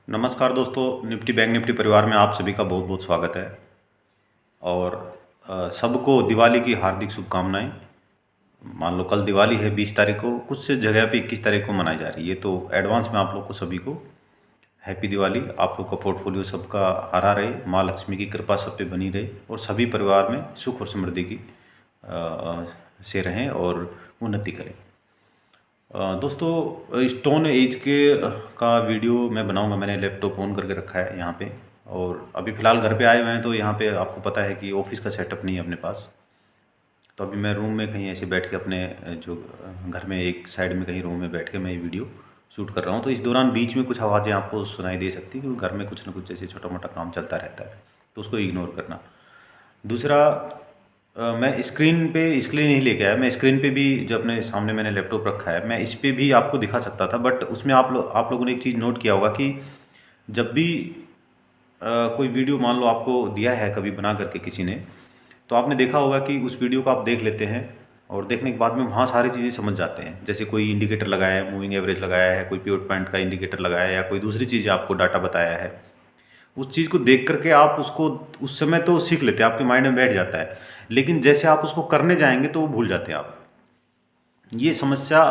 नमस्कार दोस्तों, Nifty bank Nifty परिवार में आप सभी का बहुत बहुत स्वागत है। और सबको दिवाली की हार्दिक शुभकामनाएं। मान लो कल दिवाली है 20 तारीख को, कुछ से जगह पे 21 तारीख को मनाई जा रही है, तो एडवांस में आप लोग को सभी को हैप्पी दिवाली। आप लोग का पोर्टफोलियो सबका हरा रहे, माँ लक्ष्मी की कृपा सब पे बनी रहे और सभी परिवार में सुख और समृद्धि की से रहें और उन्नति करें। दोस्तों, स्टोन एज के का वीडियो मैं बनाऊंगा। मैंने लैपटॉप ऑन करके रखा है यहाँ पे, और अभी फ़िलहाल घर पे आए हुए हैं, तो यहाँ पे आपको पता है कि ऑफिस का सेटअप नहीं है अपने पास। तो अभी मैं रूम में कहीं ऐसे बैठ के अपने जो घर में एक साइड में कहीं रूम में बैठ के मैं ये वीडियो शूट कर रहा हूँ। तो इस दौरान बीच में कुछ आवाज़ें आपको सुनाई दे सकती है, क्योंकि घर में कुछ ना कुछ जैसे छोटा मोटा काम चलता रहता है, तो उसको इग्नोर करना। दूसरा, मैं स्क्रीन पे इसलिए नहीं लेके आया। मैं स्क्रीन पे भी जो अपने सामने मैंने लैपटॉप रखा है, मैं इस पे भी आपको दिखा सकता था, बट उसमें आप लोगों ने एक चीज़ नोट किया होगा कि जब भी कोई वीडियो मान लो आपको दिया है कभी बना करके किसी ने, तो आपने देखा होगा कि उस वीडियो को आप देख लेते हैं और देखने के बाद में वहाँ सारी चीज़ें समझ जाते हैं। जैसे कोई इंडिकेटर लगाया है, मूविंग एवरेज लगाया है, कोई पिवट पॉइंट का इंडिकेटर लगाया है, या कोई दूसरी चीज़ आपको डाटा बताया है, उस चीज़ को देख करके आप उसको उस समय तो सीख लेते हैं, आपके माइंड में बैठ जाता है, लेकिन जैसे आप उसको करने जाएंगे तो वो भूल जाते हैं आप। ये समस्या,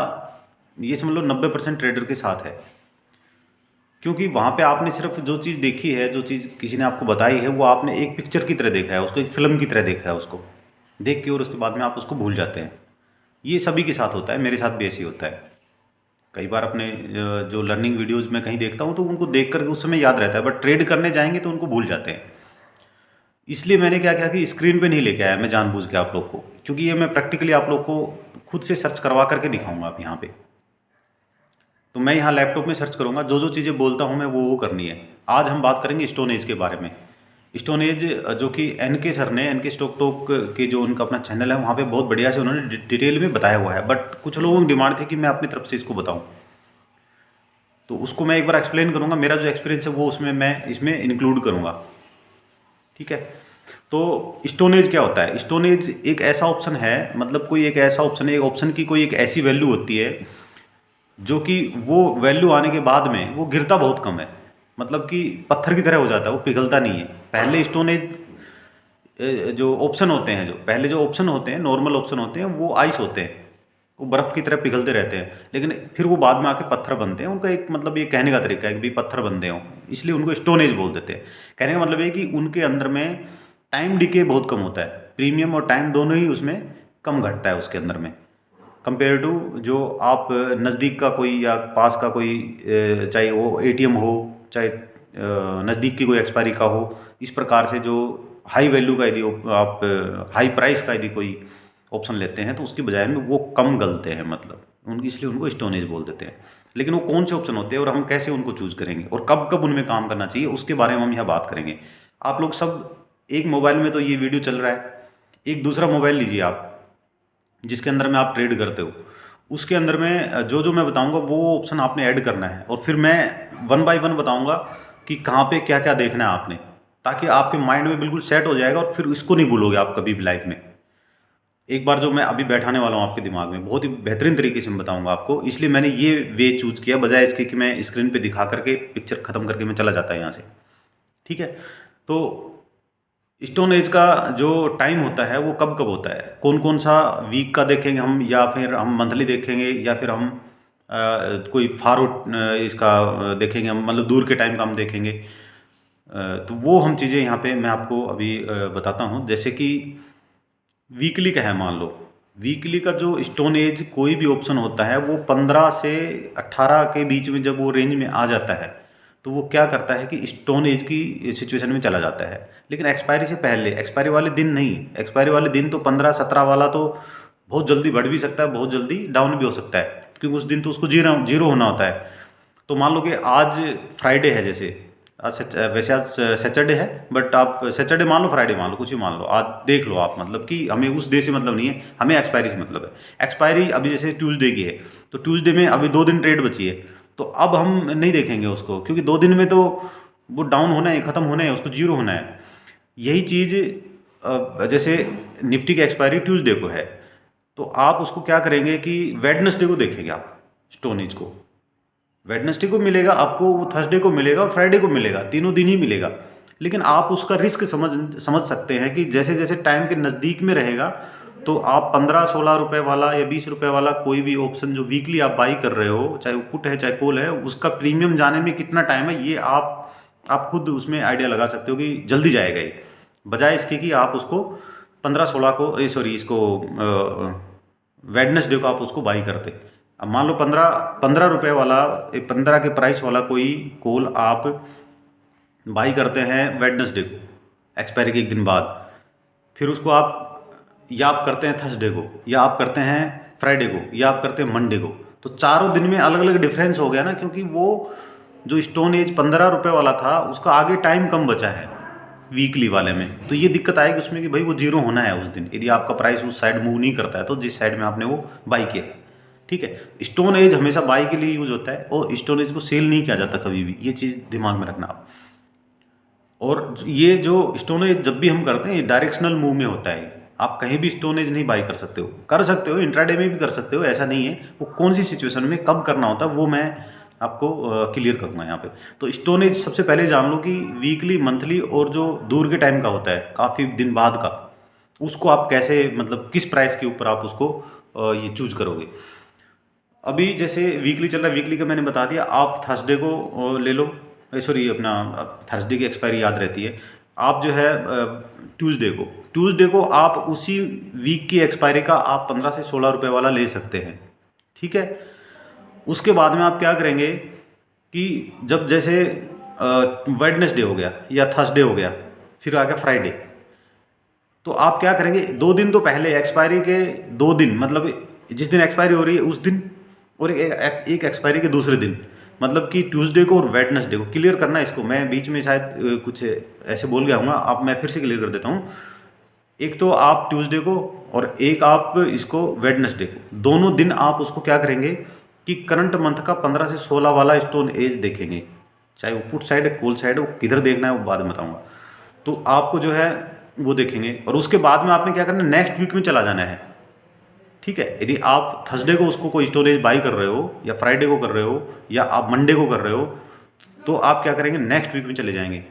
ये समझ लो 90% ट्रेडर के साथ है। क्योंकि वहाँ पे आपने सिर्फ जो चीज़ देखी है, जो चीज़ किसी ने आपको बताई है, वो आपने एक पिक्चर की तरह देखा है, उसको एक फिल्म की तरह देखा है, उसको देख के, और उसके बाद में आप उसको भूल जाते हैं। ये सभी के साथ होता है, मेरे साथ भी ऐसे ही होता है। कई बार अपने जो लर्निंग वीडियोज़ में कहीं देखता हूँ, तो उनको देख कर उस समय याद रहता है, बट ट्रेड करने जाएंगे तो उनको भूल जाते हैं। इसलिए मैंने क्या किया कि स्क्रीन पे नहीं लेके आया मैं जानबूझ के आप लोग को, क्योंकि ये मैं प्रैक्टिकली आप लोग को खुद से सर्च करवा करके दिखाऊंगा आप यहाँ पे। तो मैं यहाँ लैपटॉप में सर्च करूँगा, जो जो चीज़ें बोलता हूँ मैं वो करनी है। आज हम बात करेंगे स्टोन एज के बारे में। स्टोन एज जो कि एनके सर ने, एनके स्टॉक टॉक के जो उनका अपना चैनल है, वहाँ पे बहुत बढ़िया से उन्होंने डिटेल में बताया हुआ है, बट कुछ लोगों की डिमांड थी कि मैं अपनी तरफ से इसको बताऊँ, तो उसको मैं एक बार एक्सप्लेन करूँगा। मेरा जो एक्सपीरियंस है वो उसमें मैं इसमें इंक्लूड करूँगा, ठीक है। तो स्टोनेज क्या होता है? स्टोनेज एक ऐसा ऑप्शन है, मतलब कोई एक ऐसा ऑप्शन है, एक ऑप्शन की कोई एक ऐसी वैल्यू होती है जो कि वो वैल्यू आने के बाद में वो गिरता बहुत कम है, मतलब कि पत्थर की तरह हो जाता है, वो पिघलता नहीं है। पहले स्टोनेज जो ऑप्शन होते हैं, जो पहले जो ऑप्शन होते हैं, नॉर्मल ऑप्शन होते हैं, वो आइस होते हैं, वो बर्फ़ की तरह पिघलते रहते हैं, लेकिन फिर वो बाद में आके पत्थर बनते हैं। उनका एक मतलब ये कहने का तरीका है कि भाई पत्थर बनते हों, इसलिए उनको स्टोन एज बोल देते हैं। कहने का मतलब ये कि उनके अंदर में टाइम डिके बहुत कम होता है, प्रीमियम और टाइम दोनों ही उसमें कम घटता है उसके अंदर में, कंपेयर टू जो आप नज़दीक का कोई या पास का कोई चाहे वो एटीएम हो, चाहे नज़दीक की कोई एक्सपायरी का हो, इस प्रकार से जो हाई वैल्यू का यदि आप हाई प्राइस का यदि कोई ऑप्शन लेते हैं, तो उसकी बजाय में वो कम गलते हैं, मतलब उनकी, इसलिए उनको स्टोनेज बोल देते हैं। लेकिन वो कौन से ऑप्शन होते हैं और हम कैसे उनको चूज़ करेंगे और कब कब उनमें काम करना चाहिए, उसके बारे में हम यहाँ बात करेंगे। आप लोग सब एक मोबाइल में तो ये वीडियो चल रहा है, एक दूसरा मोबाइल लीजिए आप जिसके अंदर में आप ट्रेड करते हो, उसके अंदर में जो जो मैं बताऊंगा वो ऑप्शन आपने ऐड करना है, और फिर मैं वन बाय वन बताऊंगा कि कहाँ पे क्या क्या देखना है आपने, ताकि आपके माइंड में बिल्कुल सेट हो जाएगा और फिर इसको नहीं भूलोगे आप कभी भी लाइफ में। एक बार जो मैं अभी बैठाने वाला हूँ आपके दिमाग में, बहुत ही बेहतरीन तरीके से मैं बताऊंगा आपको, इसलिए मैंने ये वे चूज़ किया बजाय इसके कि मैं स्क्रीन पे दिखा करके पिक्चर ख़त्म करके मैं चला जाता है यहाँ से, ठीक है। तो स्टोन एज का जो टाइम होता है वो कब कब होता है, कौन कौन सा वीक का देखेंगे हम, या फिर हम मंथली देखेंगे, या फिर हम कोई फार इसका देखेंगे हम, मतलब दूर के टाइम का हम देखेंगे। तो वो हम चीज़ें यहाँ पे मैं आपको अभी बताता हूँ। जैसे कि वीकली का है, मान लो वीकली का जो स्टोन एज कोई भी ऑप्शन होता है, वो 15 से 18 के बीच में जब वो रेंज में आ जाता है, तो वो क्या करता है कि स्टोन एज की सिचुएशन में चला जाता है। लेकिन एक्सपायरी से पहले, एक्सपायरी वाले दिन नहीं, एक्सपायरी वाले दिन तो 15-17 वाला तो बहुत जल्दी बढ़ भी सकता है, बहुत जल्दी डाउन भी हो सकता है, क्योंकि उस दिन तो उसको जीरो जीरो होना होता है। तो मान लो कि आज फ्राइडे है, जैसे आज वैसे आज सैटरडे है, बट आप सैटरडे मान लो, फ्राइडे मान लो, कुछ भी मान लो, आज देख लो आप, मतलब कि हमें उस डे से मतलब नहीं है, हमें एक्सपायरी से मतलब है। एक्सपायरी अभी जैसे ट्यूसडे की है, तो ट्यूसडे में अभी 2 दिन ट्रेड बची है, तो अब हम नहीं देखेंगे उसको, क्योंकि 2 दिन में तो वो डाउन होना है, ख़त्म होना है, उसको जीरो होना है। यही चीज़ जैसे निफ्टी की एक्सपायरी ट्यूसडे को है, तो आप उसको क्या करेंगे कि वेडनेसडे को देखेंगे आप स्टोनेज को, वेडनेसडे को मिलेगा आपको, वो थर्सडे को मिलेगा और फ्राइडे को मिलेगा, तीनों दिन ही मिलेगा। लेकिन आप उसका रिस्क समझ सकते हैं कि जैसे जैसे टाइम के नज़दीक में रहेगा तो आप 15-16 रुपये वाला या 20 रुपये वाला कोई भी ऑप्शन जो वीकली आप बाई कर रहे हो, चाहे वो पुट है चाहे कॉल है, उसका प्रीमियम जाने में कितना टाइम है ये आप खुद उसमें आइडिया लगा सकते हो कि जल्दी जाएगा ये, बजाय इसके कि आप उसको 15-16 को सॉरी इसको वेडनेसडे को आप उसको बाई करते। अब मान लो 15 रुपये वाला, 15 के प्राइस वाला कोई कॉल आप बाई करते हैं वेडनेसडे को, एक्सपायरी के एक दिन बाद, फिर उसको आप करते हैं थर्सडे को, या आप करते हैं फ्राइडे को, या आप करते हैं मंडे को, तो चारों दिन में अलग अलग डिफरेंस हो गया ना, क्योंकि वो जो स्टोन एज 15 रुपये वाला था उसका आगे टाइम कम बचा है वीकली वाले में, तो ये दिक्कत आएगी उसमें कि भाई वो जीरो होना है उस दिन, यदि आपका प्राइस उस साइड मूव नहीं करता है तो जिस साइड में आपने वो बाई किया है। ठीक है, स्टोन एज हमेशा बाई के लिए यूज होता है और स्टोन एज को सेल नहीं किया जाता कभी भी, ये चीज़ दिमाग में रखना आप। और ये जो स्टोन एज जब भी हम करते हैं ये डायरेक्शनल मूव में होता है, आप कहीं भी स्टोन एज नहीं बाई कर सकते हो इंट्राडे में भी कर सकते हो, ऐसा नहीं है। वो कौन सी सिचुएशन में कब करना होता है वो मैं आपको क्लियर करूँगा यहाँ पे। तो स्टोन एज सबसे पहले जान लो कि वीकली, मंथली और जो दूर के टाइम का होता है काफ़ी दिन बाद का, उसको आप कैसे मतलब किस प्राइस के ऊपर आप उसको ये चूज करोगे। अभी जैसे वीकली चल रहा है, वीकली का मैंने बता दिया, आप थर्सडे को ले लो, सॉरी अपना थर्सडे की एक्सपायरी याद रहती है, आप जो है ट्यूसडे को आप उसी वीक की एक्सपायरी का आप 15 से 16 रुपये वाला ले सकते हैं। ठीक है, उसके बाद में आप क्या करेंगे कि जब जैसे वेडनेसडे हो गया या थर्सडे हो गया, फिर आ गया फ्राइडे, तो आप क्या करेंगे 2 दिन तो पहले एक्सपायरी के 2 दिन, मतलब जिस दिन एक्सपायरी हो रही है उस दिन और एक एक्सपायरी के दूसरे दिन, मतलब कि ट्यूसडे को और वेडनेसडे को क्लियर करना है। इसको मैं बीच में शायद कुछ ऐसे बोल गया हूँ, आप मैं फिर से क्लियर कर देता हूँ। एक तो आप ट्यूसडे को और एक आप इसको वेडनेसडे को, दोनों दिन आप उसको क्या करेंगे कि करंट मंथ का 15 से 16 वाला स्टोन एज देखेंगे, चाहे वो पुट साइड है कॉल साइड है, वो किधर देखना है वो बाद में बताऊँगा। तो आपको जो है वो देखेंगे और उसके बाद में आपने क्या करना है, नेक्स्ट वीक में चला जाना है। ठीक है, यदि आप थर्सडे को उसको कोई स्टोरेज बाई कर रहे हो या फ्राइडे को कर रहे हो या आप मंडे को कर रहे हो, तो आप क्या करेंगे नेक्स्ट वीक में चले जाएंगे।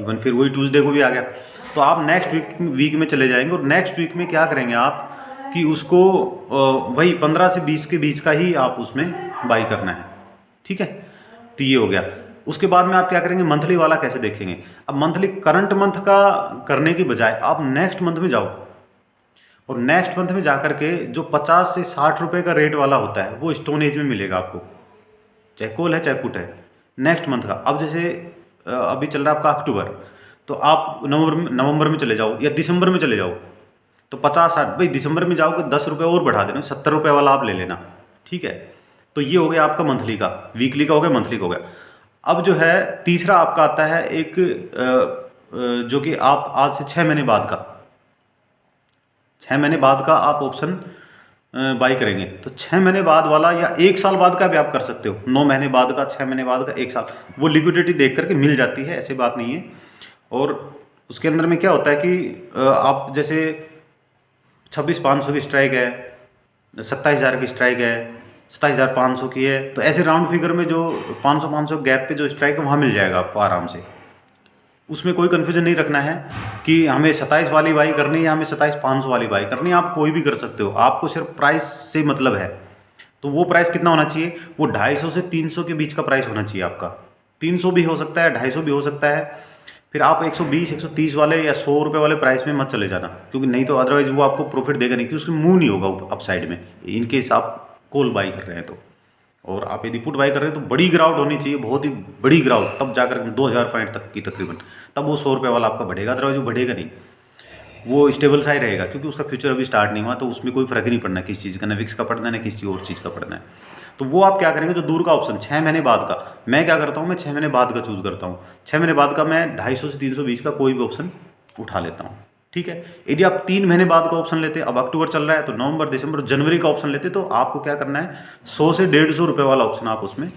इवन फिर वही ट्यूसडे को भी आ गया, तो आप नेक्स्ट वीक में चले जाएंगे और नेक्स्ट वीक में क्या करेंगे आप कि उसको वही 15 से 20 के बीच का ही आप उसमें बाई करना है। ठीक है, तो ये हो गया। उसके बाद में आप क्या करेंगे, मंथली वाला कैसे देखेंगे। अब मंथली करंट मंथ का करने की बजाय आप नेक्स्ट मंथ में जाओ और नेक्स्ट मंथ में जाकर के जो 50 से 60 रुपये का रेट वाला होता है वो स्टोन एज में मिलेगा आपको, चाहे कॉल है चाहे पुट है, नेक्स्ट मंथ का। अब जैसे अभी चल रहा है आपका अक्टूबर, तो आप नवंबर में चले जाओ या दिसंबर में चले जाओ, तो 50-60 भाई दिसंबर में जाओगे 10 रुपये और बढ़ा देना, 70 रुपये वाला आप ले लेना। ठीक है, तो ये हो गया आपका मंथली का, वीकली का हो गया, मंथली का हो गया। अब जो है तीसरा आपका आता है एक जो कि आप आज से 6 महीने बाद का, 6 महीने बाद का आप ऑप्शन बाई करेंगे, तो 6 महीने बाद वाला या 1 साल बाद का भी आप कर सकते हो, 9 महीने बाद का, 6 महीने बाद का, 1 साल, वो लिक्विडिटी देख करके मिल जाती है, ऐसी बात नहीं है। और उसके अंदर में क्या होता है कि आप जैसे 26,500 की स्ट्राइक है, 27,000 की स्ट्राइक है, 27,500 की है, तो ऐसे राउंड फिगर में जो 500-500 गैप पे जो स्ट्राइक है वहाँ मिल जाएगा आपको आराम से। उसमें कोई कन्फ्यूजन नहीं रखना है कि हमें 27 वाली बाई करनी है या हमें 27,500 वाली बाई करनी है, आप कोई भी कर सकते हो, आपको सिर्फ प्राइस से मतलब है। तो वो प्राइस कितना होना चाहिए, वो 250 से 300 के बीच का प्राइस होना चाहिए आपका। 300 भी हो सकता है, 250 भी हो सकता है। फिर आप 120-130 वाले या 100 रुपये वाले प्राइस में मत चले जाना, क्योंकि नहीं तो अदरवाइज वो आपको प्रॉफिट देगा नहीं, क्योंकि उसमें मूव नहीं होगा अप साइड में, इनकेस आप कॉल बाई कर रहे हैं तो। और आप यदि पुट बाई कर रहे हैं तो बड़ी ग्राउट होनी चाहिए, बहुत ही बड़ी ग्राउट, तब जाकर 2000 पॉइंट तक की तकरीबन, तब वो 100 रुपये वाला आपका बढ़ेगा, अदरवाइज वो बढ़ेगा नहीं, वो स्टेबल सा ही रहेगा, क्योंकि उसका फ्यूचर अभी स्टार्ट नहीं हुआ, तो उसमें कोई फर्क नहीं पड़ना किस चीज़ का, ना विक्स का पड़ना है ना किसी और चीज़ का पड़ना है। तो वो आप क्या करेंगे, जो दूर का ऑप्शन 6 महीने बाद का, मैं क्या करता हूँ, मैं 6 महीने बाद का चूज़ करता हूँ। 6 महीने बाद का मैं 250 से 320 का कोई भी ऑप्शन उठा लेता हूँ। ठीक है, यदि आप 3 महीने बाद का ऑप्शन लेते, अब अक्टूबर चल रहा है तो नवंबर, दिसंबर, जनवरी का ऑप्शन लेते, तो आपको क्या करना है, 100 से 150 रुपये वाला ऑप्शन आप उसमें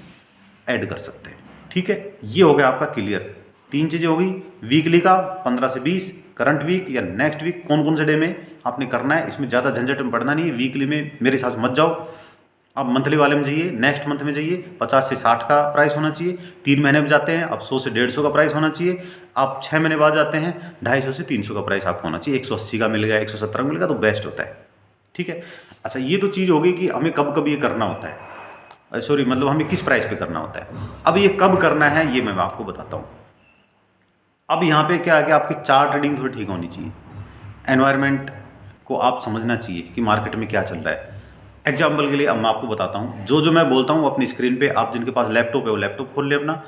ऐड कर सकते हैं। ठीक है, ये हो गया आपका क्लियर। 3 चीज़ें होगी, वीकली का 15 से 20, करंट वीक या नेक्स्ट वीक, कौन कौन से डे में आपने करना है, इसमें ज़्यादा झंझट में पड़ना नहीं है। वीकली में मेरे साथ मत जाओ, आप मंथली वाले में जाइए, नेक्स्ट मंथ में जाइए, 50 से 60 का प्राइस होना चाहिए। 3 महीने में जाते हैं, अब 100 से 150 का प्राइस होना चाहिए। आप 6 महीने बाद जाते हैं, 250 से 300 का प्राइस आपको होना चाहिए। 180 का मिल गया, 170 का मिल गया तो बेस्ट होता है। ठीक है। अच्छा, ये तो चीज़ हो गई कि हमें कब कब ये करना होता है, सॉरी मतलब हमें किस प्राइस पे करना होता है। अब ये कब करना है ये मैं आपको बताता हूँ। अब यहाँ पे क्या है कि आपकी चार्ट रीडिंग थोड़ी ठीक होनी चाहिए, एनवायरनमेंट को आप समझना चाहिए कि मार्केट में क्या चल रहा है। एग्जाम्पल के लिए अब मैं आपको बताता हूँ, जो जो मैं बोलता हूँ अपनी स्क्रीन पे, आप जिनके पास लैपटॉप है वो लैपटॉप खोल ले अपना,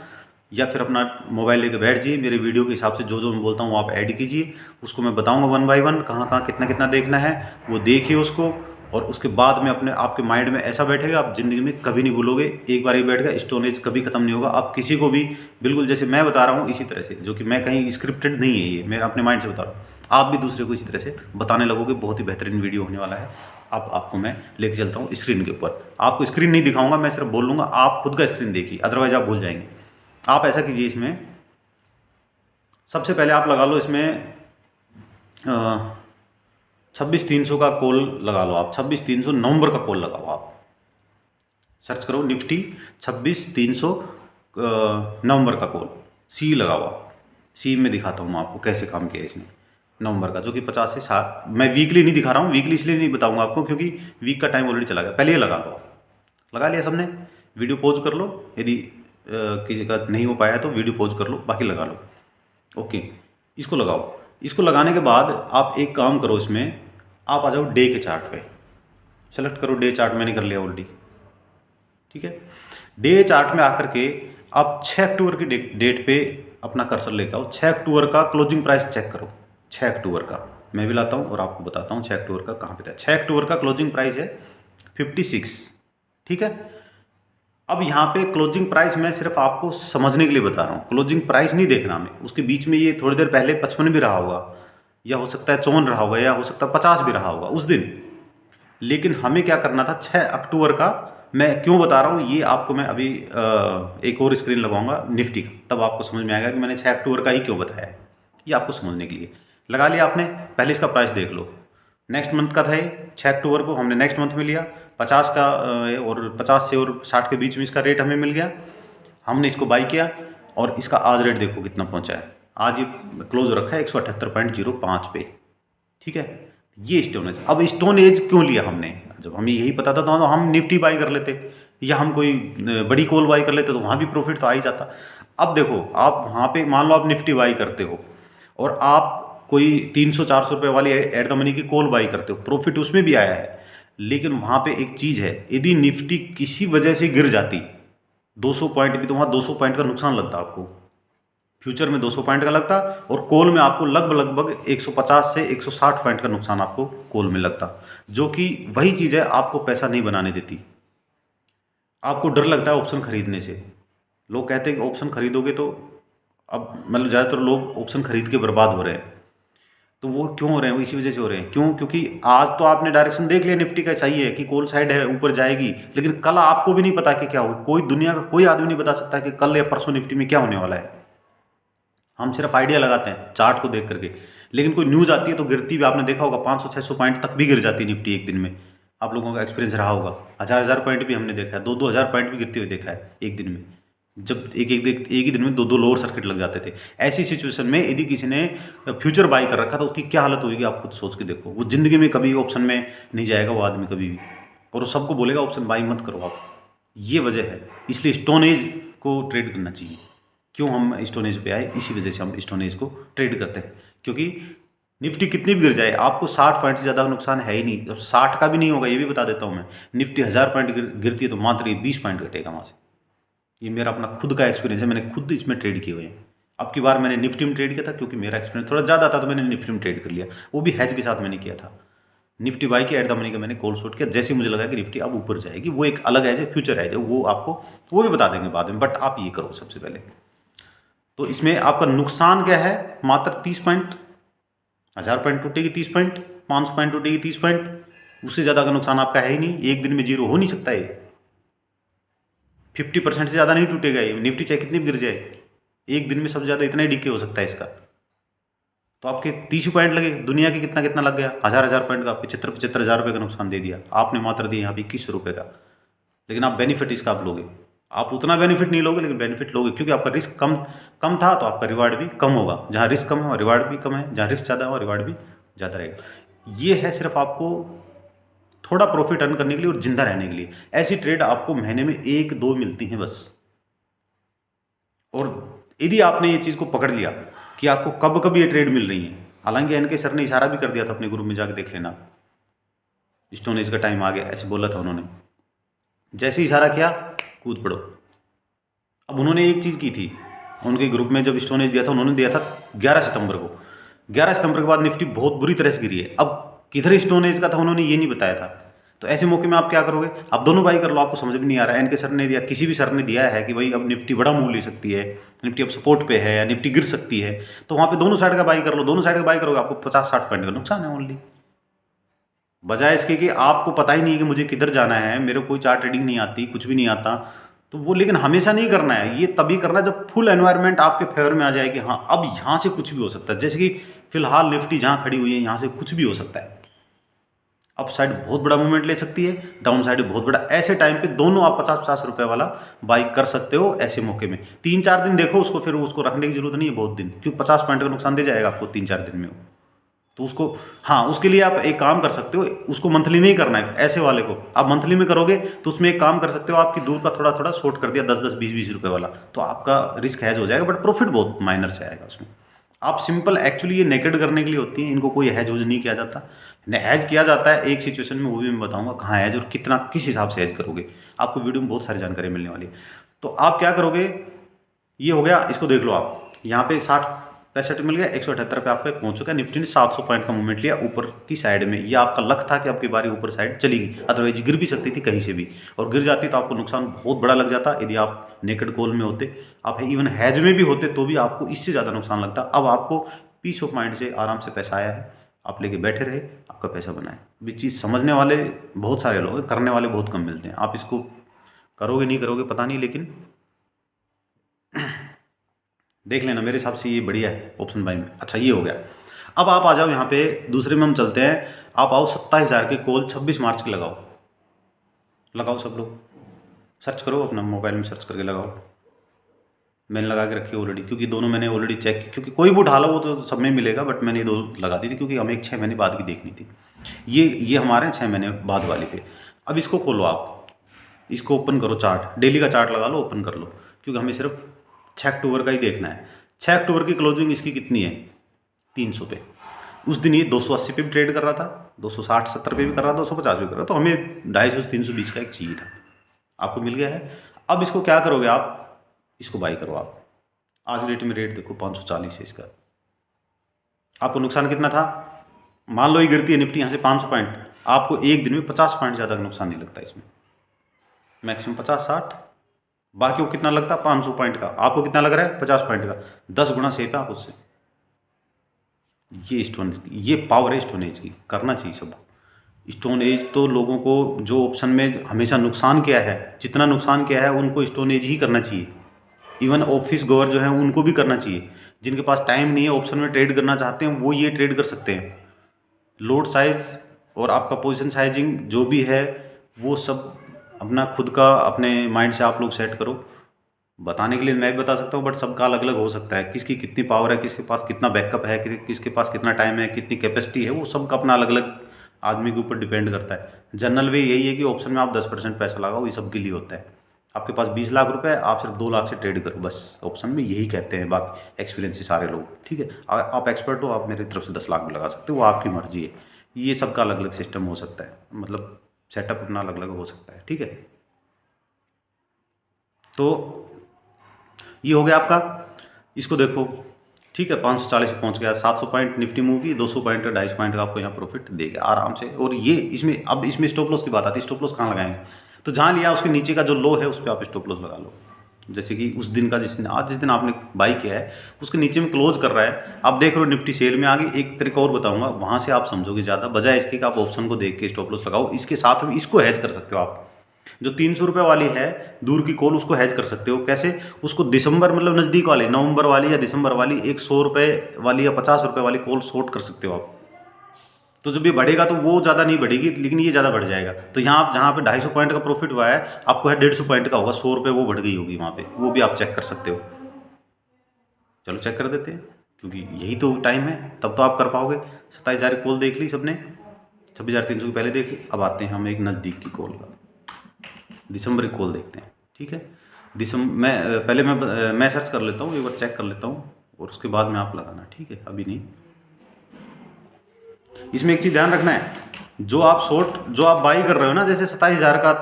या फिर अपना मोबाइल लेके बैठ जाइए, मेरे वीडियो के हिसाब से जो जो मैं बोलता हूँ आप ऐड कीजिए, उसको मैं बताऊँगा 1 बाय 1 कहाँ कहाँ कितना कितना देखना है, वो देखिए उसको। और उसके बाद में अपने आपके माइंड में ऐसा बैठेगा, आप ज़िंदगी में कभी नहीं भूलोगे। एक बार ही बैठ गया, स्टोनेज कभी खत्म नहीं होगा। आप किसी को भी बिल्कुल जैसे मैं बता रहा हूँ इसी तरह से, जो कि मैं कहीं स्क्रिप्टेड नहीं है, ये मैं अपने माइंड से बता रहा हूँ, आप भी दूसरे को इसी तरह से बताने लगोगे। बहुत ही बेहतरीन वीडियो होने वाला है। आपको मैं लेके चलता हूँ स्क्रीन के ऊपर। आपको स्क्रीन नहीं दिखाऊंगा, मैं सिर्फ बोलूँगा, आप खुद का स्क्रीन देखिए, अदरवाइज आप भूल जाएंगे। आप ऐसा कीजिए, इसमें सबसे पहले आप लगा लो इसमें 26,300 का कॉल लगा लो। आप 26,300 नवंबर का कॉल लगाओ। आप सर्च करो निफ्टी 26,300 नवंबर का कॉल, सी लगाओ। आप सी में दिखाता हूँ मैं आपको कैसे काम किया इसने नवंबर का, जो कि 50 से 60। मैं वीकली नहीं दिखा रहा हूँ, वीकली इसलिए नहीं बताऊँगा आपको क्योंकि वीक का टाइम ऑलरेडी चला गया। पहले ये लगा लो। लगा लिया सबने? वीडियो पॉज कर लो, यदि किसी का नहीं हो पाया तो वीडियो पॉज कर लो, बाकी लगा लो। ओके, इसको लगाओ। इसको लगाने के बाद आप एक काम करो, इसमें आप आ जाओ डे के चार्ट पे, सेलेक्ट करो डे चार्ट, मैंने कर लिया ऑलरेडी। ठीक है। डे चार्ट में आकर के आप 6 अक्टूबर की डेट पे अपना कर्सर लेकर आओ। 6 अक्टूबर का क्लोजिंग प्राइस चेक करो। 6 अक्टूबर का मैं भी लाता हूँ और आपको बताता हूँ 6 अक्टूबर का कहाँ पे था। 6 अक्टूबर का क्लोजिंग प्राइस है 56। ठीक है। अब यहाँ पे क्लोजिंग प्राइस मैं सिर्फ आपको समझने के लिए बता रहा हूँ, क्लोजिंग प्राइस नहीं देखना हमें। उसके बीच में ये थोड़ी देर पहले 55 भी रहा होगा, या हो सकता है 54 रहा होगा, या हो सकता है 50 भी रहा होगा उस दिन। लेकिन हमें क्या करना था 6 अक्टूबर का। मैं क्यों बता रहा हूँ ये आपको मैं अभी एक और स्क्रीन लगाऊंगा निफ्टी का, तब आपको समझ में आएगा कि मैंने 6 अक्टूबर का ही क्यों बताया है। ये आपको समझने के लिए लगा लिया आपने। पहले इसका प्राइस देख लो, नेक्स्ट मंथ का था ये 6 अक्टूबर को, हमने नेक्स्ट मंथ में लिया 50 का, और 50 से और 60 के बीच में इसका रेट हमें मिल गया। हमने इसको बाई किया और इसका आज रेट देखो कितना पहुंचा है। आज ये क्लोज रखा है 178.05 पे। ठीक है। ये स्टोन एज। अब स्टोन एज क्यों लिया हमने? जब हमें यही पता था तो हम निफ्टी बाई कर लेते, या हम कोई बड़ी कॉल बाई कर लेते, तो वहाँ भी प्रॉफिट तो आ ही जाता। अब देखो, आप वहाँ पे मान लो आप निफ्टी बाई करते हो और आप कोई 300-400 रुपये वाली एट द मनी की कॉल बाई करते हो, प्रॉफिट उसमें भी आया है। लेकिन वहाँ पे एक चीज़ है, यदि निफ्टी किसी वजह से गिर जाती 200 पॉइंट भी, तो वहाँ 200 पॉइंट का नुकसान लगता आपको। फ्यूचर में 200 पॉइंट का लगता और कॉल में आपको लगभग 150 से 160 पॉइंट का नुकसान आपको कॉल में लगता, जो कि वही चीज़ है आपको पैसा नहीं बनाने देती। आपको डर लगता है ऑप्शन खरीदने से। लोग कहते हैं कि ऑप्शन खरीदोगे तो, अब मतलब ज़्यादातर लोग ऑप्शन खरीद के बर्बाद हो रहे हैं। तो वो क्यों हो रहे हैं? वो इसी वजह से हो रहे हैं। क्यों? क्योंकि आज तो आपने डायरेक्शन देख लिया निफ्टी का, सही है कि कॉल साइड है, ऊपर जाएगी, लेकिन कल आपको भी नहीं पता कि क्या हो। कोई दुनिया का कोई आदमी नहीं बता सकता कि कल या परसों निफ्टी में क्या होने वाला है। हम सिर्फ आइडिया लगाते हैं चार्ट को देख करके। लेकिन कोई न्यूज़ आती है तो गिरती भी, आपने देखा होगा 500-600 पॉइंट तक भी गिर जाती है निफ्टी एक दिन में। आप लोगों का एक्सपीरियंस रहा होगा। 1000 पॉइंट भी हमने देखा है, 2-2 हज़ार पॉइंट भी गिरते हुए देखा है एक दिन में, जब एक ही दिन में 2-2 लोअर सर्किट लग जाते थे। ऐसी सिचुएशन में यदि किसी ने फ्यूचर बाई कर रखा तो उसकी क्या हालत होगी आप खुद सोच के देखो। वो ज़िंदगी में कभी ऑप्शन में नहीं जाएगा वो आदमी कभी भी, और वो सबको बोलेगा ऑप्शन बाई मत करो आप। ये वजह है, इसलिए स्टोन एज को ट्रेड करना चाहिए। क्यों हम स्टोन एज पे आए? इसी वजह से हम स्टोन एज को ट्रेड करते हैं, क्योंकि निफ्टी कितनी भी गिर जाए आपको 60 पॉइंट से ज़्यादा नुकसान है ही नहीं, और 60 का भी नहीं होगा, ये भी बता देता हूँ मैं। निफ्टी 1000 पॉइंट गिरती है तो मात्र ये 20 पॉइंट घटेगा वहाँ से। ये मेरा अपना खुद का एक्सपीरियंस है, मैंने खुद इसमें ट्रेड किए हुए हैं। अब की बार मैंने निफ्टी में ट्रेड किया था क्योंकि मेरा एक्सपीरियंस थोड़ा ज़्यादा था, तो मैंने निफ्टी में ट्रेड कर लिया, वो भी हैज के साथ मैंने किया था। निफ्टी बाई की एट द मनी का मैंने कॉल शॉट किया, जैसे मुझे लगा कि निफ्टी अब ऊपर जाएगी। वो एक अलग है, फ्यूचर है, वो आपको वो भी बता देंगे बाद में, बट आप ये करो सबसे पहले। तो इसमें आपका नुकसान क्या है? मात्र 30 पॉइंट। 1000 पॉइंट टूटेगी 30 पॉइंट, 500 पॉइंट टूटेगी 30 पॉइंट, उससे ज़्यादा का नुकसान आपका है ही नहीं। एक दिन में जीरो हो नहीं सकता है। 50% से ज़्यादा नहीं टूटेगा ये, निफ्टी चाहे कितनी भी गिर जाए, एक दिन में सबसे ज़्यादा इतना ही डीके हो सकता है इसका। तो आपके 30 पॉइंट लगे, दुनिया के कितना कितना लग गया, 1000 पॉइंट का 75-75 हज़ार रुपये का नुकसान दे दिया आपने, मात्र दिए यहाँ पे 21 रुपये का। लेकिन आप बेनिफिट इसका आप लोगे। आप उतना बेनिफिट नहीं लोगे लेकिन बेनिफिट लोगे, क्योंकि आपका रिस्क कम कम था तो आपका रिवार्ड भी कम होगा। जहाँ रिस्क कम है रिवार्ड भी कम है, जहाँ रिस्क ज़्यादा है रिवार्ड भी ज़्यादा रहेगा। ये है सिर्फ आपको थोड़ा प्रॉफिट अर्न करने के लिए और जिंदा रहने के लिए। ऐसी ट्रेड आपको महीने में 1-2 मिलती हैं बस। और यदि आपने ये चीज़ को पकड़ लिया कि आपको कब कब ये ट्रेड मिल रही है, हालांकि एनके सर ने इशारा भी कर दिया था अपने ग्रुप में, जाके देख लेना, स्टोन एज का टाइम आ गया ऐसे बोला था उन्होंने। जैसे इशारा किया कूद पड़ो। अब उन्होंने एक चीज़ की थी उनके ग्रुप में, जब स्टोन एज दिया था उन्होंने दिया था 11 सितंबर को। 11 सितंबर के बाद निफ्टी बहुत बुरी तरह से गिरी है। अब किधर स्टोन एज का था उन्होंने ये नहीं बताया था। तो ऐसे मौके में आप क्या करोगे, आप दोनों बाई कर लो। आपको समझ में नहीं आ रहा है, एनके सर ने दिया, किसी भी सर ने दिया है कि भाई अब निफ्टी बड़ा मूव ले सकती है, निफ्टी अब सपोर्ट पे है या निफ्टी गिर सकती है, तो वहाँ पे दोनों साइड का बाई कर लो। दोनों साइड का बाई करोगे आपको 50-60 पॉइंट का नुकसान है ओनली। बजाय इसके कि आपको पता ही नहीं है कि मुझे किधर जाना है, मेरे को कोई चार्ट ट्रेडिंग नहीं आती, कुछ भी नहीं आता, तो वो लेकिन हमेशा नहीं करना है। ये तभी करना है जब फुल एनवायरनमेंट आपके फेवर में आ जाए कि हाँ अब यहाँ से कुछ भी हो सकता है। जैसे कि फिलहाल निफ्टी जहाँ खड़ी हुई है यहाँ से कुछ भी हो सकता है। अप साइड बहुत बड़ा मूवमेंट ले सकती है, डाउन साइड बहुत बड़ा। ऐसे टाइम पे दोनों आप 50-50 रुपए वाला बाई कर सकते हो। ऐसे मौके में 3-4 दिन देखो उसको, फिर उसको रखने की जरूरत नहीं है बहुत दिन, क्योंकि 50 पॉइंट का नुकसान दे जाएगा आपको 3-4 दिन में। तो उसको, हाँ, उसके लिए आप एक काम कर सकते हो, उसको मंथली नहीं करना है। ऐसे वाले को आप मंथली में करोगे तो उसमें एक काम कर सकते हो, आपकी दूर का थोड़ा थोड़ा शॉर्ट कर दिया 10-10, 20-20 रुपए वाला, तो आपका रिस्क हैज हो जाएगा, बट प्रॉफिट बहुत माइनर से आएगा उसमें। आप सिंपल, एक्चुअली ये नेकेड करने के लिए होती हैं, इनको कोई हैज यूज नहीं किया जाता। हैज किया जाता है एक सिचुएशन में, वो भी मैं बताऊंगा कहाँ हैज और कितना, किस हिसाब से हैज करोगे। आपको वीडियो में बहुत सारी जानकारी मिलने वाली है। तो आप क्या करोगे, ये हो गया, इसको देख लो आप। यहाँ पे 60-65 मिल गया, 178 पे आपका पहुंच चुका है। निफ्टी ने 700 पॉइंट का मूवमेंट लिया ऊपर की साइड में। ये आपका लक था कि आपकी बारी ऊपर साइड चलेगी, अदरवाइज गिर भी सकती थी कहीं से भी, और गिर जाती तो आपको नुकसान बहुत बड़ा लग जाता। यदि आप नेकेड कॉल में होते, आप इवन हैज में भी होते, तो भी आपको इससे ज़्यादा नुकसान लगता। अब आपको पीस ऑफ माइंड से आराम से पैसा आया है, आप लेके बैठे रहे, आपका पैसा बना है। अभी चीज़ समझने वाले बहुत सारे लोग हैं, करने वाले बहुत कम मिलते हैं। आप इसको करोगे नहीं करोगे पता नहीं, लेकिन देख लेना, मेरे हिसाब से ये बढ़िया है ऑप्शन बाई में। अच्छा, ये हो गया। अब आप आ जाओ यहाँ पे दूसरे में हम चलते हैं। आप आओ 27,000 के कॉल 26 मार्च के लगाओ। लगाओ सब लोग, सर्च करो, अपना मोबाइल में सर्च करके लगाओ। मैंने लगा के रखी ऑलरेडी, क्योंकि दोनों मैंने ऑलरेडी चेक की, क्योंकि कोई भी उठा लो वो तो सब में मिलेगा, बट मैंने ये दो लगा दी थी क्योंकि हमें एक 6 महीने बाद की देखनी थी। ये हमारे 6 महीने बाद वाली पे। अब इसको खोलो, आप इसको ओपन करो, चार्ट डेली का चार्ट लगा लो, ओपन कर लो, क्योंकि हमें सिर्फ 6 अक्टूबर का ही देखना है। 6 अक्टूबर की क्लोजिंग इसकी कितनी है, 300 पे। उस दिन ये 280 पे भी ट्रेड कर रहा था, 260-70 पे भी कर रहा था, 250 पे कर रहा था, तो हमें 250 से 320 का एक चाहिए था, आपको मिल गया है। अब इसको क्या करोगे आप, इसको बाई करो आप। आज रेट में रेट देखो 540 है इसका। आपको नुकसान कितना था, मान लो ये गिरती है निफ्टी यहाँ से 500 पॉइंट, आपको एक दिन में 50 पॉइंट ज़्यादा का नुकसान नहीं लगता इसमें, मैक्सिमम 50-60, बाकी वो कितना लगता है 500 पॉइंट का, आपको कितना लग रहा है 50 पॉइंट का, 10 गुना सेफ है आप उससे। ये स्टोन, ये पावर है स्टोन एज की, करना चाहिए सबको। स्टोन एज तो लोगों को जो ऑप्शन में हमेशा नुकसान किया है, जितना नुकसान किया है उनको स्टोन एज ही करना चाहिए। इवन ऑफिस गोवर जो है उनको भी करना चाहिए। जिनके पास टाइम नहीं है ऑप्शन में ट्रेड करना चाहते हैं, वो ये ट्रेड कर सकते हैं। लोड साइज और आपका पोजीशन साइजिंग जो भी है वो सब अपना खुद का अपने माइंड से आप लोग सेट करो। बताने के लिए मैं भी बता सकता हूँ, बट सबका अलग अलग हो सकता है। किसकी कितनी पावर है, किसके पास कितना बैकअप है, किसके पास कितना टाइम है, कितनी कैपेसिटी है, वो सबका अपना अलग अलग आदमी के ऊपर डिपेंड करता है। जनरल वे यही है कि ऑप्शन में आप 10% पैसा लगाओ, ये सबके लिए होता है। आपके पास 20 लाख रुपए, आप सिर्फ 2 लाख से ट्रेड करो बस, ऑप्शन में यही कहते हैं। बाकी एक्सपीरियंस से सारे लोग, ठीक है, आप एक्सपर्ट हो, आप मेरी तरफ से 10 लाख भी लगा सकते हो, वो आपकी मर्जी है। ये सबका अलग अलग सिस्टम हो सकता है, मतलब सेटअप अपना अलग अलग हो सकता है, ठीक है। तो ये हो गया आपका, इसको देखो, ठीक है, 540 पे पहुंच गया, 700 पॉइंट निफ्टी मूव की, 200 पॉइंट का 250 पॉइंट का आपको यहाँ प्रॉफिट देगा आराम से। और ये इसमें, अब इसमें स्टॉप लॉस की बात आती है, स्टॉप लॉस कहाँ लगाएंगे, तो जहाँ लिया उसके नीचे का जो लो है उस पर आप स्टॉप लॉस लगा लो। जैसे कि उस दिन का, जिस दिन आपने बाई किया है उसके नीचे में क्लोज कर रहा है, आप देख रहे हो निफ्टी सेल में आ गई। एक तरीका और बताऊंगा, वहाँ से आप समझोगे ज़्यादा, बजाय इसके कि आप ऑप्शन को देख के स्टॉप लॉस लगाओ। इसके साथ में इसको हैज कर सकते हो आप, जो 300 रुपये वाली है दूर की कॉल, उसको हैज कर सकते हो। कैसे, उसको दिसंबर मतलब नज़दीक वाली, नवंबर वाली या दिसंबर वाली, एक 100 रुपये वाली या 50 रुपये वाली कॉल शॉर्ट कर सकते हो आप। तो जब ये बढ़ेगा तो वो ज़्यादा नहीं बढ़ेगी, लेकिन ये ज़्यादा बढ़ जाएगा। तो यहाँ आप जहाँ पे 250 पॉइंट का प्रॉफिट हुआ है, आपको है 150 पॉइंट का होगा, 100 रुपये वो बढ़ गई होगी वहाँ पे, वो भी आप चेक कर सकते हो। चलो चेक कर देते हैं, क्योंकि यही तो टाइम है, तब तो आप कर पाओगे। 27,000 कॉल देख ली सबने, 26,300 की पहले देख ली। अब आते हैं हम एक नज़दीक की कॉल का, दिसंबर की कॉल देखते हैं। ठीक है, दिसंबर मैं पहले मैं सर्च कर लेता हूँ, एक बार चेक कर लेता हूँ, और उसके बाद में आप लगाना। ठीक है, अभी नहीं। इसमें एक चीज़ ध्यान रखना है, जो आप बाई कर रहे हो ना, जैसे 27,000 का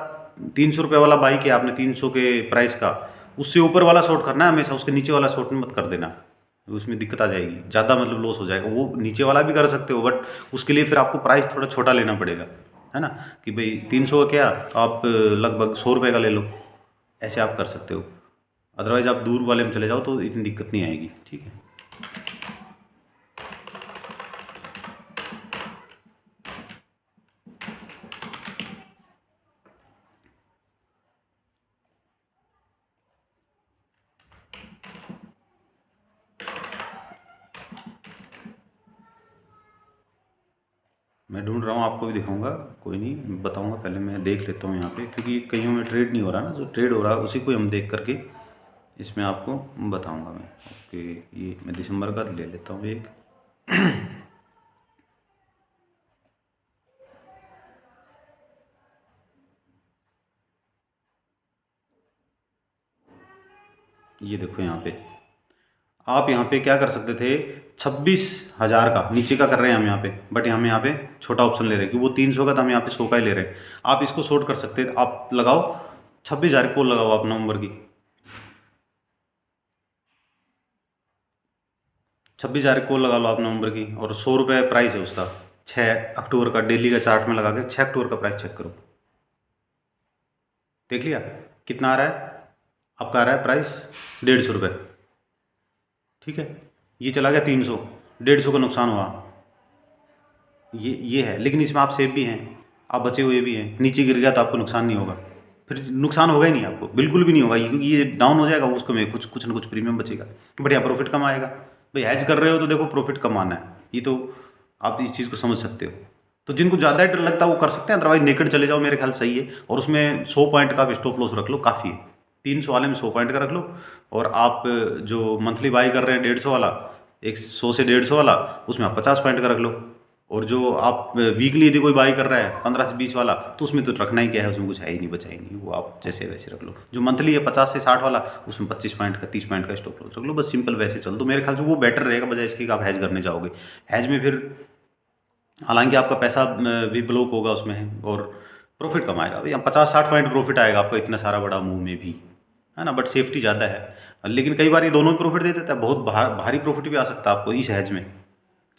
300 रुपये वाला बाई किया आपने 300 के प्राइस का, उससे ऊपर वाला शॉर्ट करना है हमेशा, उसके नीचे वाला शॉर्ट मत कर देना, उसमें दिक्कत आ जाएगी, ज़्यादा मतलब लॉस हो जाएगा। वो नीचे वाला भी कर सकते हो, बट उसके लिए फिर आपको प्राइस थोड़ा छोटा लेना पड़ेगा, है ना, कि भाई 300 का क्या, तो आप लगभग 100 रुपये का ले लो, ऐसे आप कर सकते हो। अदरवाइज़ आप दूर वाले में चले जाओ तो इतनी दिक्कत नहीं आएगी। ठीक है, मैं ढूंढ रहा हूँ, आपको भी दिखाऊंगा, कोई नहीं, बताऊंगा। पहले मैं देख लेता हूँ यहाँ पे, क्योंकि कईयों में ट्रेड नहीं हो रहा ना, जो ट्रेड हो रहा है उसी को हम देख करके इसमें आपको बताऊंगा मैं। ओके, ये मैं दिसंबर का ले लेता हूँ एक। ये देखो यहाँ पे, आप यहाँ पे क्या कर सकते थे, 26,000 का नीचे का कर रहे हैं हम यहाँ पे, बट हम यहाँ पे छोटा ऑप्शन ले रहे हैं, कि वो 300 का था, हम यहाँ पे 100 का ही ले रहे हैं। आप इसको शॉर्ट कर सकते थे, आप लगाओ 26,000 को लगाओ आप नवंबर की, 26,000 को लगा लो आप नवंबर की, और 100 रुपये प्राइस है उसका। 6 अक्टूबर का डेली का चार्ट में लगा के 6 अक्टूबर का प्राइस चेक करो, देख लिया कितना आ रहा है आपका, आ रहा है प्राइस 150 रुपये। ठीक है, ये चला गया 300, 150 का नुकसान हुआ। ये है, लेकिन इसमें आप सेफ भी हैं, आप बचे हुए भी हैं। नीचे गिर गया तो आपको नुकसान नहीं होगा, फिर नुकसान होगा ही नहीं आपको, बिल्कुल भी नहीं होगा, क्योंकि ये डाउन हो जाएगा, उसको में कुछ ना कुछ प्रीमियम बचेगा, बढ़िया प्रॉफिट कम आएगा। भाई हैज कर रहे हो तो देखो प्रॉफिट कम आना है, ये तो आप इस चीज़ को समझ सकते हो। तो जिनको ज़्यादा डर लगता है वो कर सकते हैं, अदरवाइज नेकेड चले जाओ, मेरे ख्याल सही है। और उसमें 100 पॉइंट का स्टॉप लॉस रख लो, काफ़ी है। 300 वाले में 100 पॉइंट का रख लो, और आप जो मंथली बाई कर रहे हैं 150 वाला, 100 से 150 वाला, उसमें आप 50 पॉइंट का रख लो। और जो आप वीकली यदि कोई बाई कर रहा है 15 से 20 वाला, तो उसमें तो रखना ही क्या है, उसमें कुछ है ही नहीं, बचा ही नहीं, वो आप जैसे वैसे रख लो। जो मंथली है 50 से 60 वाला, उसमें 25 पॉइंट का 30 पॉइंट का स्टॉप लॉस रख लो, बस सिंपल वैसे चल दो। मेरे ख्याल से वो बेटर रहेगा, बजाय इसके कि आप हैज करने जाओगे। हैज में फिर हालांकि आपका पैसा भी ब्लॉक होगा उसमें, और प्रॉफिट कम आएगा। भैया 50-60 पॉइंट प्रॉफिट आएगा आपको इतना सारा बड़ा मूव में भी, है ना, बट सेफ्टी ज़्यादा है। लेकिन कई बार ये दोनों प्रॉफिट दे देता है, बहुत भारी प्रॉफिट भी आ सकता है आपको इस हैज में।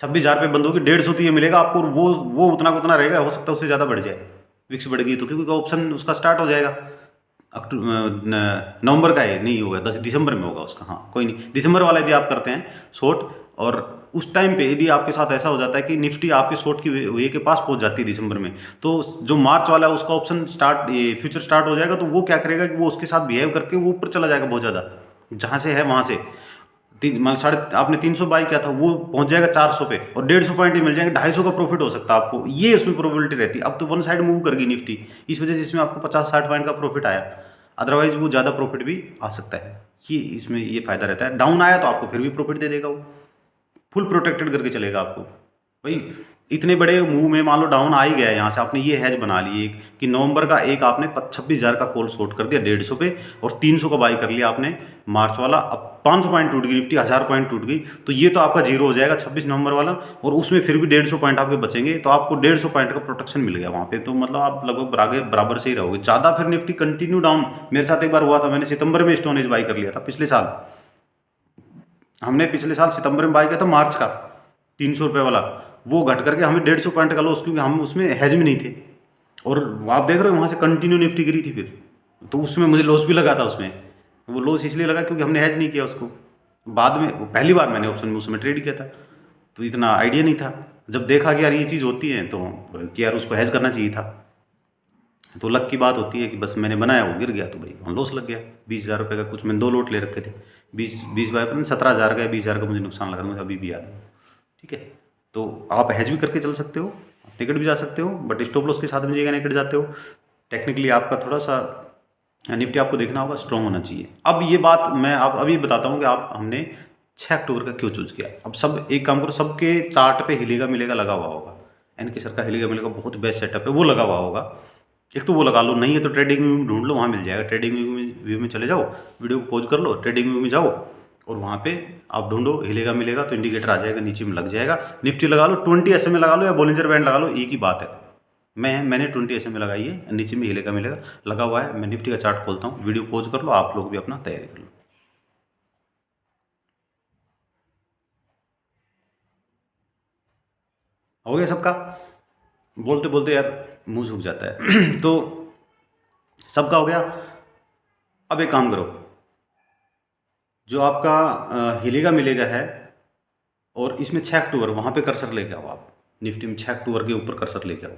26,000 रुपये बंदों की 150 तो ये मिलेगा आपको, और वो उतना का उतना रहेगा, हो सकता है उससे ज़्यादा बढ़ जाए, विक्स बढ़ गई तो, क्योंकि ऑप्शन उसका स्टार्ट हो जाएगा। नवंबर का है, नहीं होगा, 10 दिसंबर में होगा उसका। हाँ कोई नहीं, दिसंबर वाला यदि आप करते हैं शॉर्ट, और उस टाइम पे यदि आपके साथ ऐसा हो जाता है कि निफ्टी आपके शॉर्ट की वे के पास पहुंच जाती है दिसंबर में, तो जो मार्च वाला है उसका ऑप्शन स्टार्ट, ये फ्यूचर स्टार्ट हो जाएगा, तो वो क्या करेगा कि वो उसके साथ बिहेव करके वो ऊपर चला जाएगा बहुत ज़्यादा, जहाँ से है वहाँ से। मान साढ़े आपने 300 बाई किया था, वो पहुंच जाएगा 400 पे, और 150 पॉइंट ही मिल जाएंगे, 250 का प्रॉफिट हो सकता है आपको, ये उसमें प्रोबेबिलिटी रहती है। अब तो वन साइड मूव कर गई निफ्टी, इस वजह से इसमें आपको 50-60 पॉइंट का प्रॉफिट आया, अदरवाइज वो ज़्यादा प्रॉफिट भी आ सकता है। ये इसमें ये फायदा रहता है, डाउन आया तो आपको फिर भी प्रॉफिट दे देगा, वो फुल प्रोटेक्टेड करके चलेगा आपको। भाई इतने बड़े मूव में मान लो डाउन आ ही गया है, यहाँ से आपने ये हैज बना ली एक, कि नवंबर का एक आपने 26,000 का कॉल शॉर्ट कर दिया 150 पे, और 300 का बाई कर लिया आपने मार्च वाला। अब 500 पॉइंट टूट गई निफ्टी, 1000 पॉइंट टूट गई, तो ये तो आपका जीरो हो जाएगा 26 नवंबर वाला, और उसमें फिर भी 150 पॉइंट आपके बचेंगे, तो आपको 150 पॉइंट का प्रोटेक्शन मिल गया वहाँ पे। तो मतलब आप लगभग बराबर से ही रहोगे ज़्यादा। फिर निफ्टी कंटिन्यू डाउन, मेरे साथ एक बार हुआ था, मैंने सितंबर में स्टोन एज बाई कर लिया था पिछले साल, हमने पिछले साल सितंबर में बाई किया था मार्च का 300 रुपये वाला, वो घट करके हमें 150 पॉइंट का लॉस, क्योंकि हम उसमें हैज में नहीं थे। और आप देख रहे हो वहाँ से कंटिन्यू निफ्टी गिरी थी फिर, तो उसमें मुझे लॉस भी लगा था उसमें। वो लॉस इसलिए लगा क्योंकि हमने हैज नहीं किया उसको, बाद में पहली बार मैंने ऑप्शन में उसमें ट्रेड किया था, तो इतना आइडिया नहीं था। जब देखा कि यार ये चीज़ होती है, तो कि यार उसको हैज करना चाहिए था, तो लक की बात होती है कि बस मैंने बनाया, वो गिर गया, तो भाई वहाँ लॉस लग गया 20,000 रुपये का। कुछ मैंने 2 लोट ले रखे थे, 20 बाय पर 17,000 का, 20,000 का मुझे नुकसान लगा था, मुझे अभी भी याद है। ठीक है, तो आप हैज भी करके चल सकते हो, नेकेड भी जा सकते हो, बट स्टॉप लॉस के साथ में जाइएगा नेकेड जाते हो। टेक्निकली आपका थोड़ा सा निफ्टी आपको देखना होगा, स्ट्रॉन्ग होना चाहिए। अब ये बात मैं आप अभी बताता हूँ कि आप हमने 6 अक्टूबर का क्यों चूज किया। अब सब एक काम करो, सबके चार्ट पे हिलेगा मिलेगा लगा हुआ होगा, एनके सर का हिलेगा मिलेगा बहुत बेस्ट सेटअप है, वो लगा हुआ होगा। एक तो वो लगा लो, नहीं है तो ट्रेडिंग व्यू में ढूंढ लो, वहाँ मिल जाएगा। ट्रेडिंग व्यू में चले जाओ, वीडियो को पॉज कर लो, ट्रेडिंग व्यू में जाओ और वहाँ पे आप ढूंढो हिलेगा मिलेगा, तो इंडिकेटर आ जाएगा, नीचे में लग जाएगा। निफ्टी लगा लो, 20 SMA लगा लो या बॉलिंजर बैंड लगा लो, एक ही बात है। मैंने 20 SMA लगाई है, नीचे में हिलेगा मिलेगा लगा हुआ है। मैं निफ्टी का चार्ट खोलता हूँ, वीडियो पॉज कर लो, आप लोग भी अपना तैयारी कर लो। हो गया सबका? बोलते बोलते यार मुंह सूख जाता है तो सबका हो गया। अब एक काम करो, जो आपका हिलेगा मिलेगा है और इसमें 6 अक्टूबर वहाँ पे कर्सर लेके आओ आप। निफ्टी में 6 अक्टूबर के ऊपर कर्सर लेके आओ।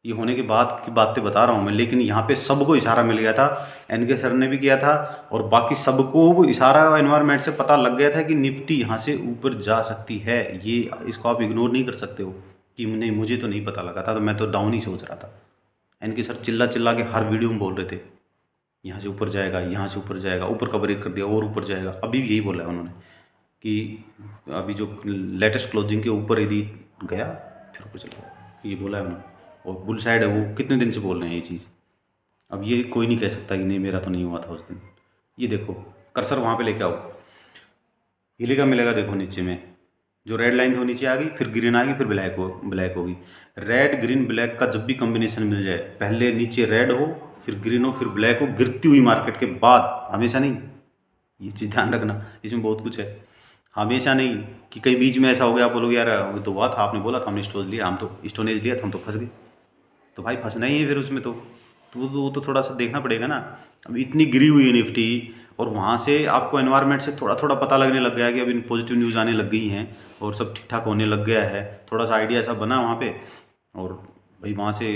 ये होने के बाद की बातें बता रहा हूँ मैं, लेकिन यहाँ पे सबको इशारा मिल गया था, एनके सर ने भी किया था और बाकी सबको वो इशारा एनवायरनमेंट से पता लग गया था कि निफ्टी यहाँ से ऊपर जा सकती है। ये इसको आप इग्नोर नहीं कर सकते हो कि नहीं मुझे तो नहीं पता लगा था, तो मैं तो डाउन ही सोच रहा था। एनके सर चिल्ला चिल्ला के हर वीडियो में बोल रहे थे यहाँ से ऊपर जाएगा, यहाँ से ऊपर जाएगा, ऊपर का ब्रेक कर दिया और ऊपर जाएगा। अभी भी यही बोला है उन्होंने कि अभी जो लेटेस्ट क्लोजिंग के ऊपर यदि गया फिर ऊपर चला गया, ये बोला है उन्होंने। और बुल साइड है, वो कितने दिन से बोल रहे हैं ये चीज़। अब ये कोई नहीं कह सकता कि नहीं मेरा तो नहीं हुआ था उस दिन। ये देखो कर्सर वहाँ पे लेके आओ, हिलेगा मिलेगा, देखो नीचे में जो रेड लाइन थी वो नीचे आ गई, फिर ग्रीन आ गई, फिर ब्लैक होगी। रेड ग्रीन ब्लैक का जब भी कॉम्बिनेशन मिल जाए, पहले नीचे रेड हो फिर ग्रीन हो फिर ब्लैक हो, गिरती हुई मार्केट के बाद, हमेशा नहीं, ये चीज़ ध्यान रखना, इसमें बहुत कुछ है। हमेशा नहीं कि कहीं बीच में ऐसा हो गया आप बोलोगे यार वो तो हुआ था, आपने बोला था हमने स्टोरेज लिया, हम तो स्टोरेज लिया था, हम तो फंस गए। तो भाई फंसना ही है फिर उसमें, तो थोड़ा सा देखना पड़ेगा ना। अब इतनी गिरी हुई है निफ्टी और वहाँ से आपको एनवायरनमेंट से थोड़ा थोड़ा पता लगने लग गया है कि अभी पॉजिटिव न्यूज़ आने लग गई हैं और सब ठीक ठाक होने लग गया है, थोड़ा सा आइडिया सा बना वहाँ पे। और भाई वहाँ से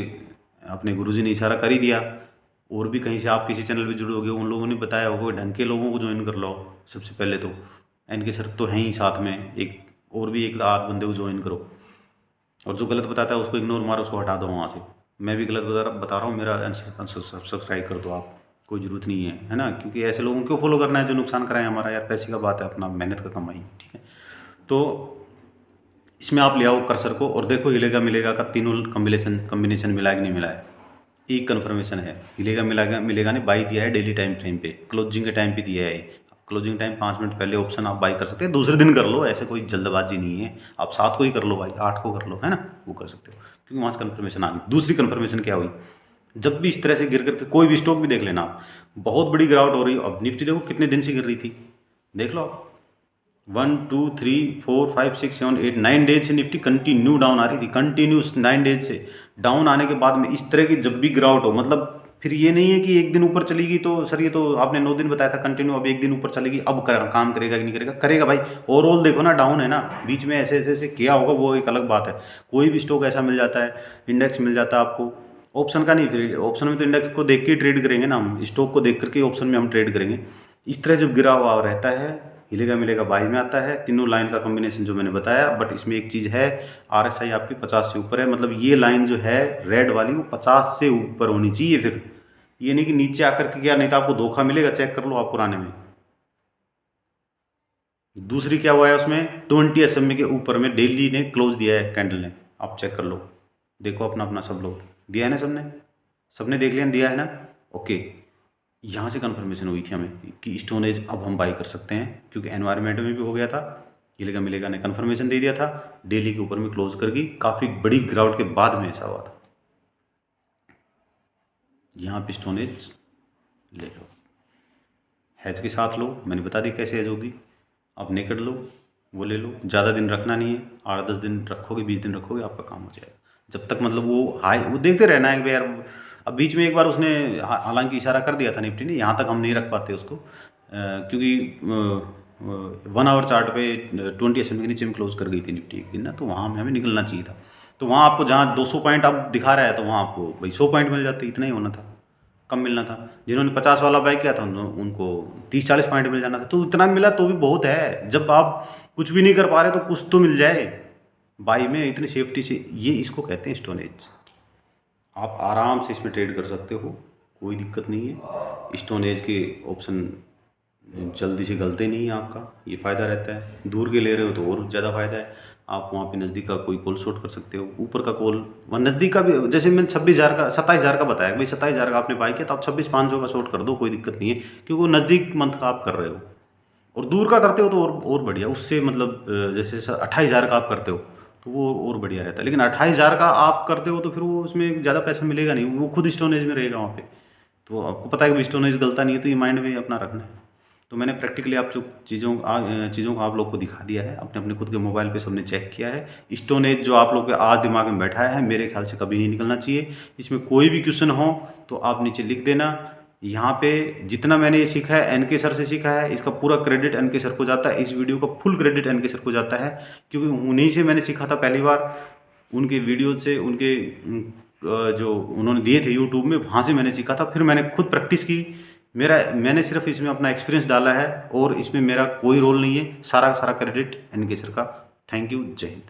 अपने गुरुजी ने इशारा कर ही दिया, और भी कहीं से आप किसी चैनल पे जुड़े होगे, उन लोगों ने बताया होगा ढंग के लोगों को ज्वाइन कर लो। सबसे पहले तो इनके सर तो हैं ही साथ में, एक और भी एक आध बंदे को ज्वाइन करो, और जो गलत बताता है उसको इग्नोर मारो, उसको हटा दो वहाँ से। मैं भी गलत बता रहा हूँ, मेरा सब्सक्राइब कर दो आप, कोई ज़रूरत नहीं है ना, क्योंकि ऐसे लोगों को फॉलो करना है जो नुकसान कराएं हमारा। यार पैसे का बात है, अपना मेहनत का कमाई, ठीक है। तो इसमें आप ले आओ कर्सर को और देखो हिलेगा मिलेगा का तीनों कम्बिनेशन मिला है कि नहीं मिला है। एक कन्फर्मेशन है, हिलेगा मिलेगा ने बाई दिया है डेली टाइम फ्रेम पे, क्लोजिंग के टाइम पे दिया है। क्लोजिंग टाइम 5 मिनट पहले ऑप्शन आप बाई कर सकते हैं, दूसरे दिन कर लो, ऐसे कोई जल्दबाजी नहीं है। आप 7 को ही कर लो भाई, 8 को कर लो, है ना, वो कर सकते हो, क्योंकि वहाँ से कन्फर्मेशन आ गई। दूसरी कन्फर्मेशन क्या हुई, जब भी इस तरह से गिर करके कोई भी स्टॉक भी देख लेना आप, बहुत बड़ी गिरावट हो रही है। अब निफ्टी देखो कितने दिन से गिर रही थी, देख लो आप, 1 2 3 4 5 6 7 8 9 डेज से निफ्टी कंटिन्यू डाउन आ रही थी, कंटिन्यूस 9 डेज से डाउन आने के बाद में इस तरह की जब भी गिरावट हो, मतलब फिर ये नहीं है कि एक दिन ऊपर चलेगी तो सर ये तो आपने 9 दिन बताया था कंटिन्यू, अब एक दिन ऊपर चलेगी अब काम करेगा कि नहीं करेगा, करेगा भाई। ओवरऑल देखो ना डाउन है ना, बीच में ऐसे ऐसे ऐसे किया होगा वो एक अलग बात है। कोई भी स्टॉक ऐसा मिल जाता है, इंडेक्स मिल जाता है आपको, ऑप्शन का नहीं, फिर ऑप्शन में तो इंडेक्स को देख के ट्रेड करेंगे ना हम, स्टॉक को देख करके ऑप्शन में हम ट्रेड करेंगे। इस तरह जब गिरा हुआ रहता है, हिलेगा मिलेगा बाई में आता है, तीनों लाइन का कॉम्बिनेशन जो मैंने बताया। बट इसमें एक चीज़ है, RSI आपकी 50 से ऊपर है, मतलब ये लाइन जो है रेड वाली वो 50 से ऊपर होनी चाहिए। फिर ये नहीं कि नीचे आकर के क्या, नहीं तो आपको धोखा मिलेगा, चेक कर लो आप पुराने में। दूसरी क्या हुआ है उसमें, 20 SMA के ऊपर में डेली ने क्लोज दिया है कैंडल ने, आप चेक कर लो, देखो अपना अपना सब लोग दिया है ना, सबने देख लिया, दिया है ना, ओके। यहाँ से कंफर्मेशन हुई थी हमें कि स्टोनेज अब हम बाई कर सकते हैं, क्योंकि एनवायरनमेंट में भी हो गया था, हिलेगा मिलेगा ने कंफर्मेशन दे दिया था, डेली के ऊपर में क्लोज कर गई, काफ़ी बड़ी गिरावट के बाद में ऐसा हुआ था। यहाँ पे स्टोनेज ले लो, हैज के साथ लो, मैंने बता दी कैसे हैज होगी। अब नेकेड लो, वो ले लो, ज़्यादा दिन रखना नहीं है, 8-10 दिन रखोगे, 20 दिन रखोगे, आपका काम हो जाएगा। जब तक मतलब वो हाई, वो देखते रहना है कि यार, अब बीच में एक बार उसने हालांकि इशारा कर दिया था निफ्टी ने, यहाँ तक हम नहीं रख पाते उसको, क्योंकि 1 आवर चार्ट पे 20 SMA के नीचे में क्लोज कर गई थी निफ्टी एक दिन ना, तो वहाँ हमें निकलना चाहिए था। तो वहाँ आपको जहाँ 200 पॉइंट अब दिखा रहा है, तो वहाँ आपको भाई 100 पॉइंट मिल जाते, इतना ही होना था, कम मिलना था। जिन्होंने 50 वाला बाय किया था उनको 30-40 पॉइंट मिल जाना था, तो इतना मिला तो भी बहुत है। जब आप कुछ भी नहीं कर पा रहे तो कुछ तो मिल जाए, बाई में इतनी सेफ्टी से, ये इसको कहते हैं स्टोन एज। आप आराम से इसमें ट्रेड कर सकते हो, कोई दिक्कत नहीं है। स्टोन एज के ऑप्शन जल्दी से गलते नहीं है आपका, ये फ़ायदा रहता है। दूर के ले रहे हो तो और ज़्यादा फ़ायदा है, आप वहाँ पे नज़दीक का कोई कॉल शॉट कर सकते हो। ऊपर का कॉल वहाँ नज़दीक का भी, जैसे मैंने 26,000 का 27,000 का बताया, भाई 27,000 का आपने बाई किया तो आप 26,500 का शॉट कर दो, कोई दिक्कत नहीं है, क्योंकि वो नज़दीक मंथ का आप कर रहे हो। और दूर का करते हो तो और बढ़िया, उससे मतलब जैसे 28,000 का आप करते हो तो वो और बढ़िया रहता है। लेकिन 28,000 का आप करते हो तो फिर वो उसमें ज़्यादा पैसा मिलेगा नहीं, वो खुद स्टोनेज में रहेगा वहाँ पे। तो आपको पता है कि स्टोनेज गलता नहीं है, तो ये माइंड में अपना रखना है। तो मैंने प्रैक्टिकली आप जो चीज़ों को आप लोग को दिखा दिया है, अपने अपने खुद के मोबाइल पे सबने चेक किया है। स्टोनेज जो आप लोग के आज दिमाग में बैठा है, मेरे ख्याल से कभी नहीं निकलना चाहिए। इसमें कोई भी क्वेश्चन हो तो आप नीचे लिख देना। यहाँ पे जितना मैंने ये सीखा है एनके सर से सीखा है, इसका पूरा क्रेडिट एनके सर को जाता है, इस वीडियो का फुल क्रेडिट एनके सर को जाता है, क्योंकि उन्हीं से मैंने सीखा था पहली बार। उनके वीडियो से, उनके जो उन्होंने दिए थे यूट्यूब में, वहाँ से मैंने सीखा था। फिर मैंने खुद प्रैक्टिस की। मैंने सिर्फ इसमें अपना एक्सपीरियंस डाला है और इसमें मेरा कोई रोल नहीं है, सारा सारा क्रेडिट एनके सर का। थैंक यू, जय हिंद।